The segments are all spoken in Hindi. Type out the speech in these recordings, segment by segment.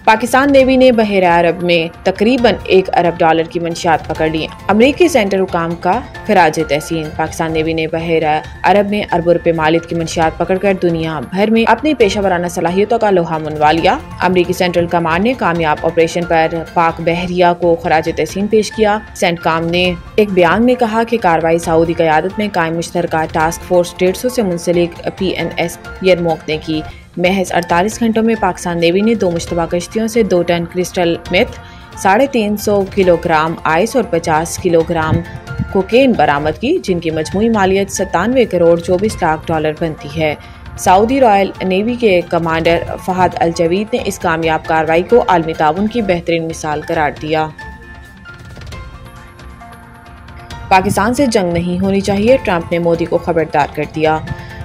पाकिस्तान नेवी ने बहरा अरब में तकरीबन $1 अरब की मंशियात पकड़ ली। अमरीकी सेंटर हुकाम का खराज तहसीन। पाकिस्तान नेवी ने बहरा अरब में अरबों रुपए मालियत की मंशियात पकड़कर दुनिया भर में अपनी पेशा वराना सलाहियतों का लोहा मनवा लिया। अमरीकी सेंट्रल कमांड ने कामयाब ऑपरेशन पर पाक बहरिया को खराज तहसीन पेश किया। सेंटकॉम ने एक बयान में कहा कि कार्रवाई सऊदी क़यादत में कायम मुश्तरका टास्क फोर्स 150 से मुंसलिक PNS यरमूक ने की। महज 48 घंटों में पाकिस्तान नेवी ने 2 मुश्तबा कश्तियों से 2 ton crystal meth, 350 kilogram ice और 50 किलोग्राम कोकेन बरामद की, जिनकी मजमूई मालियत $97 करोड़ 24 लाख बनती है। सऊदी रॉयल नेवी के कमांडर फहद अल जवीद ने इस कामयाब कार्रवाई को आलमी ताउन की बेहतरीन मिसाल करार दिया। पाकिस्तान से जंग नहीं होनी चाहिए, ट्रंप ने मोदी को खबरदार कर दिया।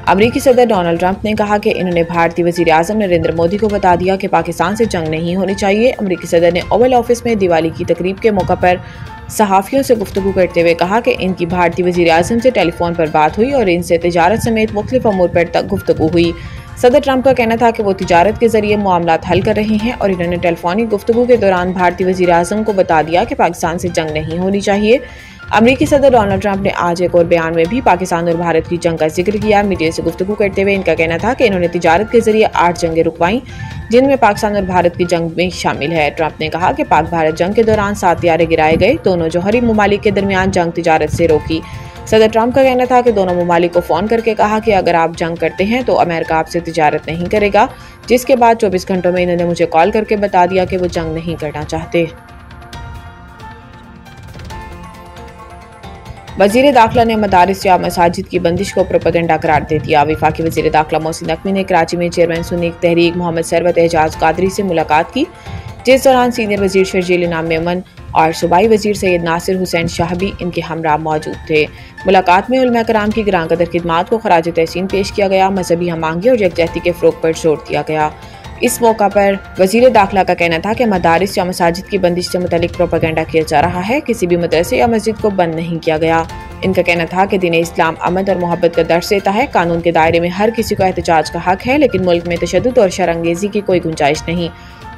अमरीकी सदर डोनाल्ड ट्रंप ने कहा कि इन्होंने भारतीय वज़ीर आज़म नरेंद्र मोदी को बता दिया कि पाकिस्तान से जंग नहीं होनी चाहिए। अमरीकी सदर ने ओवल ऑफिस में दिवाली की तकरीब के मौका पर सहाफ़ियों से गुफ्तगू करते हुए कहा कि इनकी भारतीय वज़ीर आज़म से टेलीफोन पर बात हुई और इनसे तिजारत समेत मुख्तलिफ अमूर पर तक गुफ्तगू हुई। सदर ट्रंप का कहना था कि वो तिजारत के जरिए मामलात हल कर रहे हैं और इन्होंने टेलीफोनिक गुफ्तगू के दौरान भारतीय वज़ीर आज़म को बता दिया कि पाकिस्तान से जंग नहीं होनी चाहिए। अमरीकी सदर डोनाल्ड ट्रंप ने आज एक और बयान में भी पाकिस्तान और भारत की जंग का जिक्र किया। मीडिया से गुफ्तगू करते हुए इनका कहना था कि इन्होंने तिजारत के जरिए 8 जंगें रुकवाई, जिनमें पाकिस्तान और भारत की जंग में शामिल है। ट्रंप ने कहा कि पाक भारत जंग के दौरान 7 तैयारे गिराए गए, दोनों जौहरी ममालिक के दरमियान जंग तिजारत से रोकी। सदर ट्रंप का कहना था कि दोनों ममालिक को फ़ोन करके कहा कि अगर आप जंग करते हैं तो अमेरिका आपसे तिजारत नहीं करेगा, जिसके बाद 24 घंटों में इन्होंने मुझे कॉल करके बता दिया कि वो जंग नहीं करना चाहते। वज़ीर दाखिला ने मदारिस या मसाजिद की बंदिश को प्रोपेगेंडा करार दे दिया। वफाकी वज़ीर दाखिला मोहसिन नकवी ने कराची में चेयरमैन सुन्नी तहरीक मोहम्मद सरवत एजाज कादरी से मुलाकात की, जिस दौरान सीनियर वज़ीर शर्जील इनाम मेमन और सूबाई वज़ीर सैयद नासिर हुसैन शाह भी इनके हमरा मौजूद थे। मुलाकात में उलमा कराम की ग्रां कदर खिदमात को खराज तहसीन पेश किया गया। मजहबी हमांगी और यकजहती के फ़रोग़ पर जोर दिया गया। इस मौका पर वज़ीर दाखिला का कहना था कि मदारिस या मसाजिद की बंदिश से मुतल्लिक प्रोपेगेंडा किया जा रहा है, किसी भी मदरसे या मस्जिद को बंद नहीं किया गया। इनका कहना था कि दीन इस्लाम अमन और मोहब्बत का दर्स देता है। कानून के दायरे में हर किसी को एहतजाज का हक है, लेकिन मुल्क में तशद्दुद और शरअंगेज़ी की कोई गुंजाइश नहीं।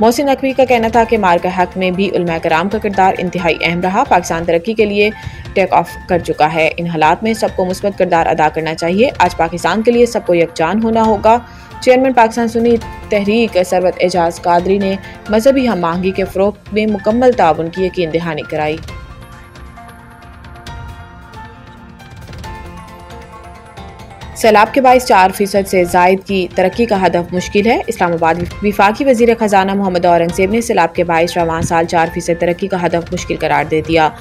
मोहसिन नकवी का कहना था कि मार्का हक में भी उलमा कराम का किरदार इंतहाई अहम रहा। पाकिस्तान तरक्की के लिए टेक ऑफ कर चुका है। इन हालात में सबको मुस्बत किरदार अदा करना चाहिए। आज पाकिस्तान के लिए सबको यकजान होना होगा। चेयरमैन पाकिस्तान सुन्नी तहरीक सरवत एजाज कादरी ने मजहबी हम आहंगी के फ़रोग़ में मुकम्मल ताउन की यकीन दहानी कराई। सैलाब के बाइस 4% से जायद की तरक्की का हदफ मुश्किल है। इस्लामाबाद विफाकी वज़ीर ख़जाना मोहम्मद औरंगज़ेब ने सैलाब के बाइस रवां साल 4% तरक्की का हदफ मुश्किल करार दे दिया।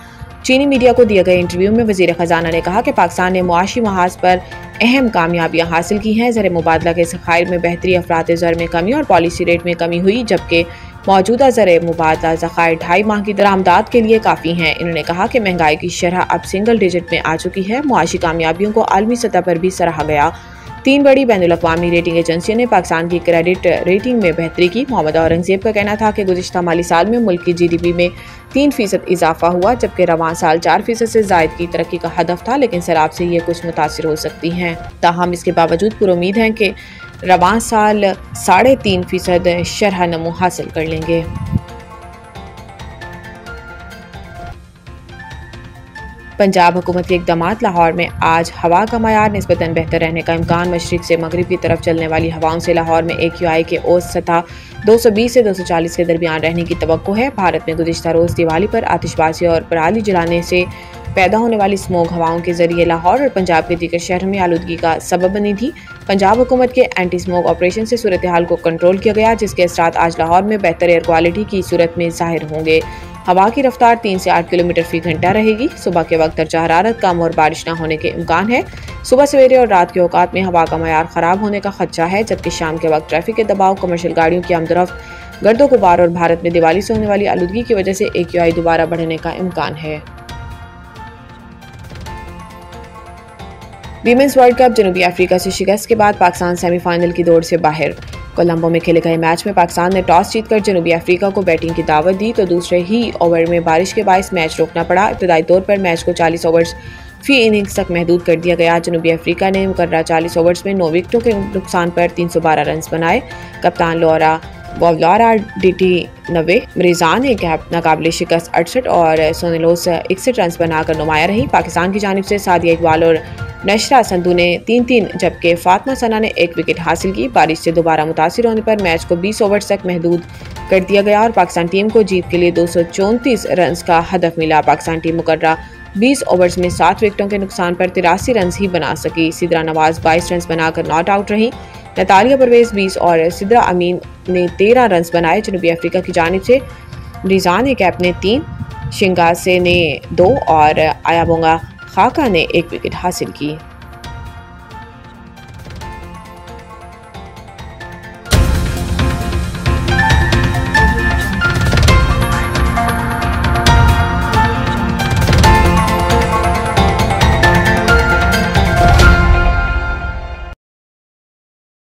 चीनी मीडिया को दिए गए इंटरव्यू में वज़ीर ख़जाना ने कहा कि पाकिस्तान ने मुआशी महाज पर अहम कामयाबियाँ हासिल की हैं। ज़र मुबादला के ज़खायर में बेहतरी, अफरात ज़र में कमी और पॉलिसी रेट में कमी हुई, जबकि मौजूदा ज़र मुबादला ज़खायर 2.5 माह की दरामदात के लिए काफ़ी हैं। इन्होंने कहा कि महंगाई की शरह अब सिंगल डिजिट में आ चुकी है। मुआशी कामयाबियों को आलमी सतह पर भी सराहा गया। 3 बड़ी बैनुल-अक़वामी रेटिंग एजेंसियों ने पाकिस्तान की क्रेडिट रेटिंग में बेहतरी की। मोहम्मद औरंगज़ेब का कहना था कि गुज़िश्ता माली साल में मुल्क की GDP में 3% इजाफा हुआ, जबकि रवां साल 4% से जायद की तरक्की का हदफ था, लेकिन सैलाब से ये कुछ मुतासिर हो सकती हैं। ताहम इसके बावजूद पुरुमीद हैं कि रवां साल 3.5% शरह नमू हासिल कर लेंगे। पंजाब हुकूमत के इक़दामात। लाहौर में आज हवा का मयार निस्बतन बेहतर रहने का इम्कान। मशरिक से मगरिब की तरफ चलने वाली हवाओं से लाहौर में AQI के औसत सतह 220 से 240 के दरमियान रहने की तवक्को है। भारत में गुज़िश्ता रोज़ दिवाली पर आतिशबाजी और पराली जलाने से पैदा होने वाली स्मोक हवाओं के जरिए लाहौर और पंजाब के दीगर शहरों में आलूदगी का सबब बनी थी। पंजाब हुकूमत के एंटी स्मोक ऑपरेशन से सूरत हाल को कंट्रोल किया गया, जिसके असरात आज लाहौर में बेहतर एयर क्वालिटी की सूरत में ज़ाहिर होंगे। हवा की रफ्तार 3 से 8 किलोमीटर फ़ी घंटा रहेगी। सुबह के वक्त दर्जा हरारत कम और बारिश न होने के इम्कान है। सुबह सवेरे और रात के औकात में हवा का मयार ख़राब होने का खदशा है, जबकि शाम के वक्त ट्रैफिक के दबाव, कमर्शियल गाड़ियों की आमदरफ्त, गर्दो गुबार और भारत में दिवाली से होने वाली आलूदगी की वजह से AQI दोबारा बढ़ने का इम्कान है। Women's world cup. जनूबी अफ्रीका से शिकस्त के बाद पाकिस्तान सेमीफाइनल की दौड़ से बाहर। कोलंबो में खेले गए मैच में पाकिस्तान ने टॉस जीतकर जनूबी अफ्रीका को बैटिंग की दावत दी, तो दूसरे ही ओवर में बारिश के बायस मैच रोकना पड़ा। इब्तदाई तौर पर मैच को 40 ओवर्स फी इनिंग्स तक महदूद कर दिया गया। जनूबी अफ्रीका ने मुकर्ररा 40 ओवर्स में 9 विकेटों के नुकसान पर 312 रन बनाए। कप्तान लोरा वॉवलारा DT 90, रिजान एक नाकाबिल शिकस्त 68 और सोनेलोस 61 रन बनाकर नुमाया रही। पाकिस्तान की जानिब से सादिया इकबाल और नशरा संधू ने 3-3 जबकि फातिमा सना ने 1 विकेट हासिल की। बारिश से दोबारा मुतासिर होने पर मैच को 20 ओवर तक महदूद कर दिया गया और पाकिस्तान टीम को जीत के लिए 234 रन का हदफ मिला। पाकिस्तान टीम मुकर्ररा 20 ओवर्स में 7 विकेटों के नुकसान पर 83 रन ही बना सकी। सिद्रा नवाज 22 रन बनाकर नॉट आउट रही। नतालिया परवेज 20 और सिद्रा अमीन ने 13 रन बनाए। जनूबी अफ्रीका की जानिब से रिजान एक कैप ने 3, शिंगासे ने 2 और आयाबोंगा खाका ने 1 विकेट हासिल की।